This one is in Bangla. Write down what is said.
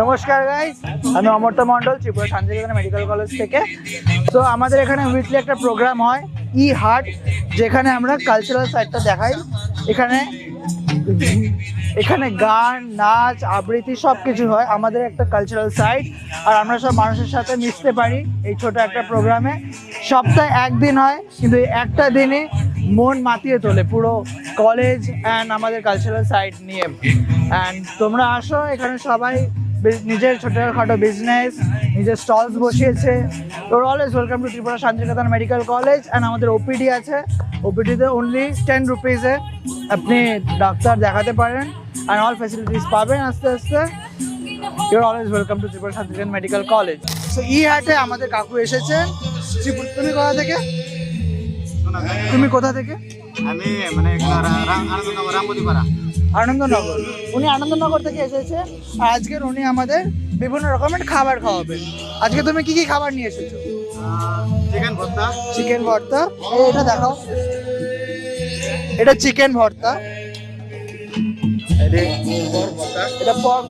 নমস্কার গাইস, আমি অমর্ত মণ্ডল, ত্রিপুরা শান্তিনিকেতন মেডিকেল কলেজ থেকে। তো আমাদের এখানে উইকলি একটা প্রোগ্রাম হয় ই হার্ট, যেখানে আমরা কালচারাল সাইডটা দেখাই। এখানে গান, নাচ, আবৃত্তি সব কিছু হয়। আমাদের একটা কালচারাল সাইড, আর আমরা সব মানুষের সাথে মিশতে পারি এই ছোট একটা প্রোগ্রামে। সপ্তাহে একদিন হয়, কিন্তু এই একটা দিনে মন মাতিয়ে তোলে পুরো কলেজ অ্যান্ড আমাদের কালচারাল সাইড নিয়ে। অ্যান্ড তোমরা আসো, এখানে সবাই নিজের ছোটোখাটো বিজনেস, নিজের স্টলস বসিয়েছে। Your always welcome to Tripura Shantiniketan medical college. And আমাদের ওপিডি আছে, ওপিডিতে অনলি 10 রুপিসে আপনি ডাক্তার দেখাতে পারেন অ্যান্ড অল ফ্যাসিলিটিস পাবেন আস্তে আস্তে। Your always welcome to Tripura Shantiniketan medical college. So ই হাটে আমাদের কাকু এসেছেন। তুমি কোথা থেকে? তুমি কোথা থেকে? আমি মানে রামপতিপাড়া। আনন্দনগর। উনি আনন্দনগর থেকে এসেছে। আর আজকের উনি আমাদের বিভিন্ন রকমের খাবার খাওয়াবেন। আজকে তুমি কি কি খাবার নিয়ে এসেছো? চিকেন ভর্তা। চিকেন ভর্তা, এটা দেখাও। এটা চিকেন ভর্তা, এটা পর্ক